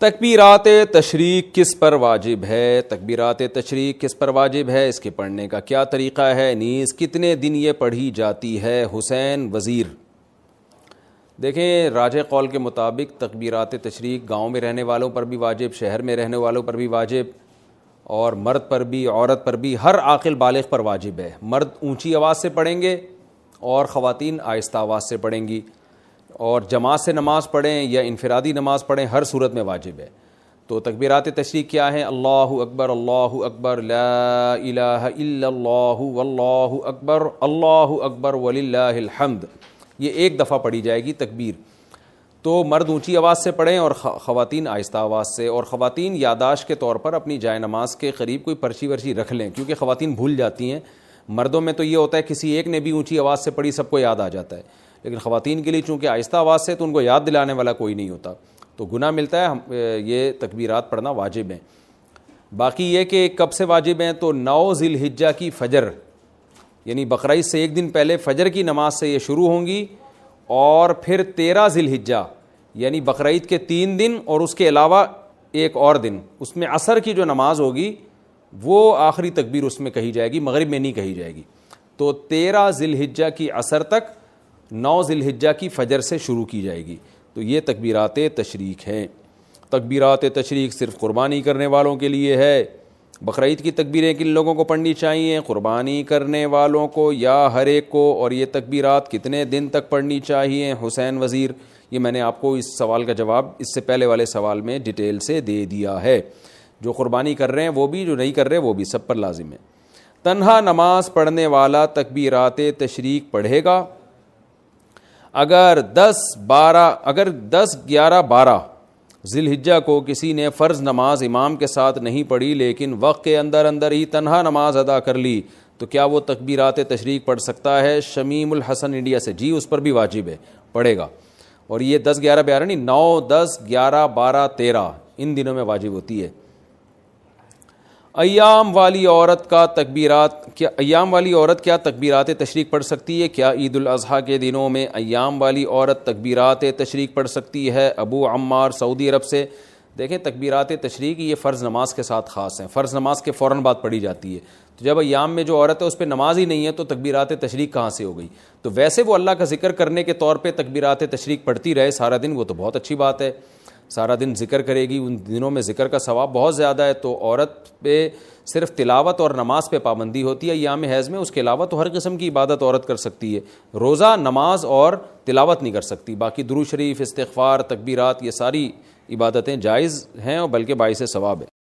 تکبیرات تشریق کس پر واجب ہے؟ تکبیرات تشریق کس پر واجب ہے؟ اس کے پڑھنے کا کیا طریقہ ہے؟ نیز کتنے دن یہ پڑھی جاتی ہے؟ حسین وزیر۔ دیکھیں، راجح قول کے مطابق تکبیرات تشریق گاؤں میں رہنے والوں پر بھی واجب، شہر میں رہنے والوں پر بھی واجب، اور مرد پر بھی، عورت پر بھی، ہر عاقل بالغ پر واجب ہے۔ مرد اونچی آواز سے پڑھیں گے اور خواتین آہستہ آواز سے پڑھیں گی، اور جماعت سے نماز پڑھیں یا انفرادی نماز پڑھیں، ہر صورت میں واجب ہے۔ تو تکبیرات تشریق کیا ہیں؟ اللہ اکبر لا الہ الا اللہ واللہ اکبر وللہ الحمد، یہ ایک دفعہ پڑھی جائے گی تکبیر۔ تو مرد اونچی آواز سے پڑھیں اور خواتین آہستہ آواز سے، اور خواتین یادداشت کے طور پر اپنی جائے نماز کے قریب کوئی پرچی ورچی رکھ لیں، کیونکہ خواتین بھول جاتی ہیں۔ مردوں میں تو یہ ہوتا ہے کسی ایک نے بھی اونچی آواز سے پڑھی سب کو یاد آ جاتا ہے، لیکن خواتین کے لیے چونکہ آہستہ آواز سے تو ان کو یاد دلانے والا کوئی نہیں ہوتا، تو گناہ ملتا ہے۔ یہ تکبیرات پڑھنا واجب ہیں۔ باقی یہ کہ کب سے واجب ہیں، تو 9 ذی الحجہ کی فجر، یعنی بقرعید سے ایک دن پہلے فجر کی نماز سے یہ شروع ہوں گی، اور پھر 13 ذی الحجہ یعنی بقرعید کے 3 دن اور اس کے علاوہ ایک اور دن، اس میں عصر کی جو نماز ہوگی وہ آخری تکبیر اس میں کہی جائے گی، مغرب میں نہیں کہی جائے گی۔ تو 13 ذی الحجہ کی عصر تک 9 ذی الحجہ کی فجر سے شروع کی جائے گی۔ تو یہ تکبیرات تشریق ہیں۔ تکبیرات تشریق صرف قربانی کرنے والوں کے لیے ہے۔ بقرعید کی تکبیریں کن لوگوں کو پڑھنی چاہیے؟ قربانی کرنے والوں کو یا ہر ایک کو؟ اور یہ تکبیرات کتنے دن تک پڑھنی چاہیے؟ حسین وزیر۔ یہ میں نے آپ کو اس سوال کا جواب اس سے پہلے والے سوال میں ڈیٹیل سے دے دیا ہے۔ جو قربانی کر رہے ہیں وہ بھی، جو نہیں کر رہے وہ بھی، سب پر لازم ہے۔ تنہا نماز پڑھنے والا تکبیرات تشریق پڑھے گا اگر 10، 11، 12 ذی الحجہ کو کسی نے فرض نماز امام کے ساتھ نہیں پڑھی لیکن وقت کے اندر ہی تنہا نماز ادا کر لی، تو کیا وہ تکبیرات تشریق پڑھ سکتا ہے؟ شمیم الحسن انڈیا سے، جی اس پر بھی واجب ہے، پڑھے گا۔ اور یہ 10، 11، 12 نہیں، 9، 10، 11، 12، 13 ان دنوں میں واجب ہوتی ہے۔ ایام والی عورت کیا تکبیرات تشریق پڑھ سکتی ہے؟ کیا عید الاضحیٰ کے دنوں میں ایام والی عورت تکبیرات تشریق پڑھ سکتی ہے؟ ابو عمار سعودی عرب سے۔ دیکھیں، تکبیرات تشریق یہ فرض نماز کے ساتھ خاص ہیں، فرض نماز کے فوراً بعد پڑھی جاتی ہے۔ تو جب ایام میں جو عورت ہے اس پہ نماز ہی نہیں ہے تو تکبیرات تشریق کہاں سے ہو گئی؟ تو ویسے وہ اللہ کا ذکر کرنے کے طور پہ تکبیرات تشریق پڑھتی رہے سارا دن، وہ تو بہت اچھی بات ہے، سارا دن ذکر کرے گی، ان دنوں میں ذکر کا ثواب بہت زیادہ ہے۔ تو عورت پہ صرف تلاوت اور نماز پہ پابندی ہوتی ہے ایام حیض میں، اس کے علاوہ تو ہر قسم کی عبادت عورت کر سکتی ہے۔ روزہ، نماز اور تلاوت نہیں کر سکتی، باقی درود شریف، استغفار، تکبیرات، یہ ساری عبادتیں جائز ہیں اور بلکہ باعث ثواب ہے۔